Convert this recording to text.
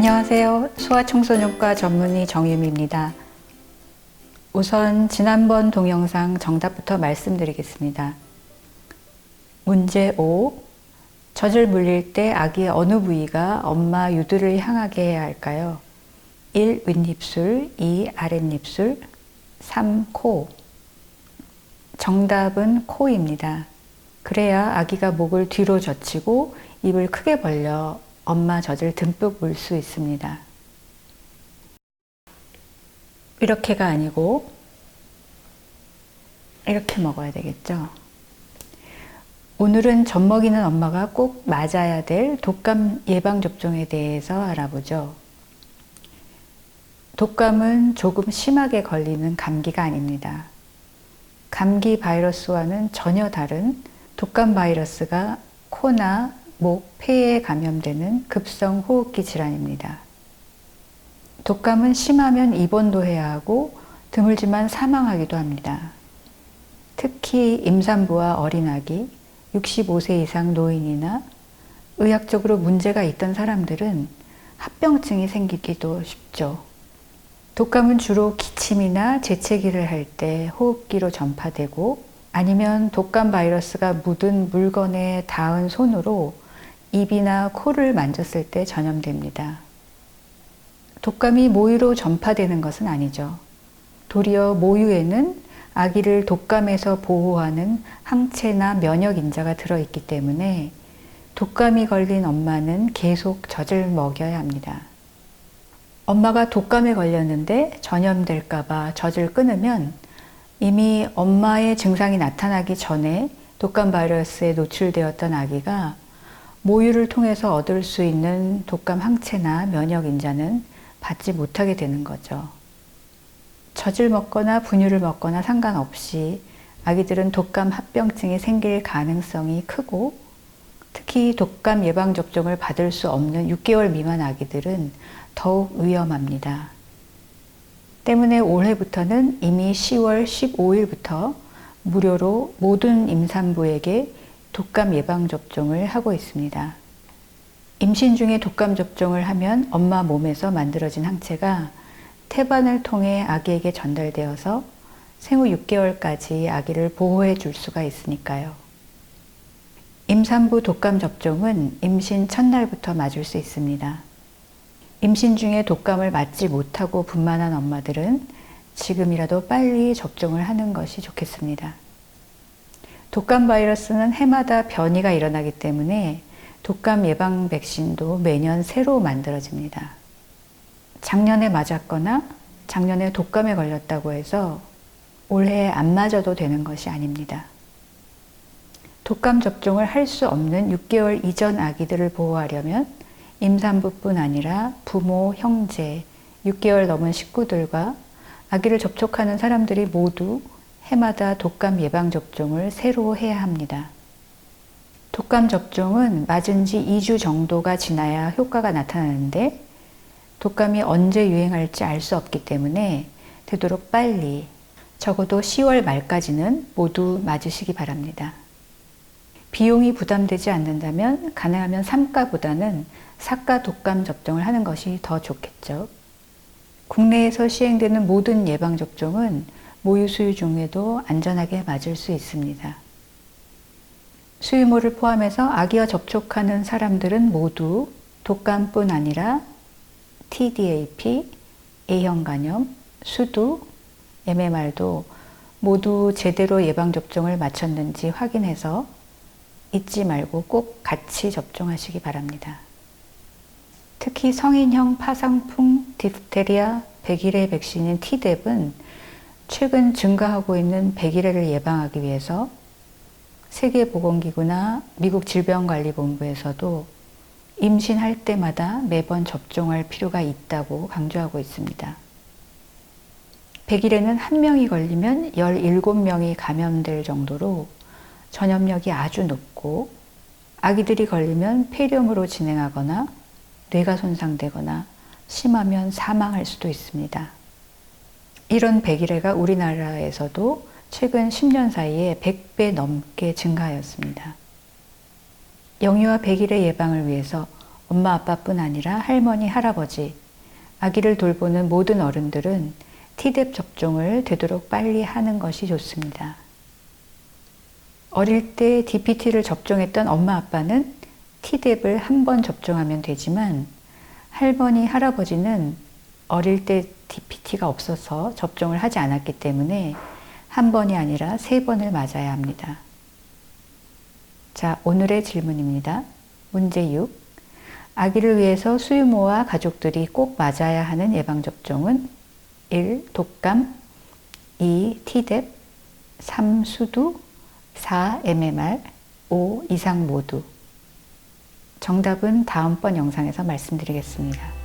안녕하세요. 소아청소년과 전문의 정유미입니다. 우선 지난번 동영상 정답부터 말씀드리겠습니다. 문제 5. 젖을 물릴 때 아기의 어느 부위가 엄마 유두를 향하게 해야 할까요? 1. 윗입술, 2. 아랫입술, 3. 코. 정답은 코입니다. 그래야 아기가 목을 뒤로 젖히고 입을 크게 벌려 엄마 젖을 듬뿍 물 수 있습니다. 이렇게가 아니고 이렇게 먹어야 되겠죠. 오늘은 젖 먹이는 엄마가 꼭 맞아야 될 독감 예방접종에 대해서 알아보죠. 독감은 조금 심하게 걸리는 감기가 아닙니다. 감기 바이러스와는 전혀 다른 독감 바이러스가 코나 목, 폐에 감염되는 급성 호흡기 질환입니다. 독감은 심하면 입원도 해야 하고 드물지만 사망하기도 합니다. 특히 임산부와 어린아기, 65세 이상 노인이나 의학적으로 문제가 있던 사람들은 합병증이 생기기도 쉽죠. 독감은 주로 기침이나 재채기를 할 때 호흡기로 전파되고 아니면 독감 바이러스가 묻은 물건에 닿은 손으로 입이나 코를 만졌을 때 전염됩니다. 독감이 모유로 전파되는 것은 아니죠. 도리어 모유에는 아기를 독감에서 보호하는 항체나 면역 인자가 들어있기 때문에 독감이 걸린 엄마는 계속 젖을 먹여야 합니다. 엄마가 독감에 걸렸는데 전염될까봐 젖을 끊으면 이미 엄마의 증상이 나타나기 전에 독감 바이러스에 노출되었던 아기가 모유를 통해서 얻을 수 있는 독감 항체나 면역 인자는 받지 못하게 되는 거죠. 젖을 먹거나 분유를 먹거나 상관없이 아기들은 독감 합병증이 생길 가능성이 크고 특히 독감 예방접종을 받을 수 없는 6개월 미만 아기들은 더욱 위험합니다. 때문에 올해부터는 이미 10월 15일부터 무료로 모든 임산부에게 독감 예방접종을 하고 있습니다. 임신 중에 독감 접종을 하면 엄마 몸에서 만들어진 항체가 태반을 통해 아기에게 전달되어서 생후 6개월까지 아기를 보호해 줄 수가 있으니까요. 임산부 독감 접종은 임신 첫날부터 맞을 수 있습니다. 임신 중에 독감을 맞지 못하고 분만한 엄마들은 지금이라도 빨리 접종을 하는 것이 좋겠습니다. 독감 바이러스는 해마다 변이가 일어나기 때문에 독감 예방 백신도 매년 새로 만들어집니다. 작년에 맞았거나 작년에 독감에 걸렸다고 해서 올해 안 맞아도 되는 것이 아닙니다. 독감 접종을 할 수 없는 6개월 이전 아기들을 보호하려면 임산부뿐 아니라 부모, 형제, 6개월 넘은 식구들과 아기를 접촉하는 사람들이 모두 해마다 독감 예방접종을 새로 해야 합니다. 독감 접종은 맞은 지 2주 정도가 지나야 효과가 나타나는데 독감이 언제 유행할지 알 수 없기 때문에 되도록 빨리 적어도 10월 말까지는 모두 맞으시기 바랍니다. 비용이 부담되지 않는다면 가능하면 3가보다는 4가 독감 접종을 하는 것이 더 좋겠죠. 국내에서 시행되는 모든 예방접종은 모유 수유 중에도 안전하게 맞을 수 있습니다. 수유모를 포함해서 아기와 접촉하는 사람들은 모두 독감뿐 아니라 TDAP, A형 간염, 수두, MMR도 모두 제대로 예방접종을 마쳤는지 확인해서 잊지 말고 꼭 같이 접종하시기 바랍니다. 특히 성인형 파상풍, 디프테리아, 백일의 백신인 Tdap은 최근 증가하고 있는 백일해를 예방하기 위해서 세계보건기구나 미국 질병관리본부에서도 임신할 때마다 매번 접종할 필요가 있다고 강조하고 있습니다. 백일해는 한 명이 걸리면 17명이 감염될 정도로 전염력이 아주 높고 아기들이 걸리면 폐렴으로 진행하거나 뇌가 손상되거나 심하면 사망할 수도 있습니다. 이런 백일해가 우리나라에서도 최근 10년 사이에 100배 넘게 증가하였습니다. 영유아 백일해 예방을 위해서 엄마 아빠뿐 아니라 할머니, 할아버지, 아기를 돌보는 모든 어른들은 T뎁 접종을 되도록 빨리 하는 것이 좋습니다. 어릴 때 DPT를 접종했던 엄마 아빠는 T뎁을 한 번 접종하면 되지만 할머니, 할아버지는 어릴 때 DPT가 없어서 접종을 하지 않았기 때문에 한 번이 아니라 3번을 맞아야 합니다. 자, 오늘의 질문입니다. 문제 6. 아기를 위해서 수유모와 가족들이 꼭 맞아야 하는 예방접종은 1. 독감 2. T뎁 3. 수두 4. MMR 5. 이상 모두. 정답은 다음번 영상에서 말씀드리겠습니다.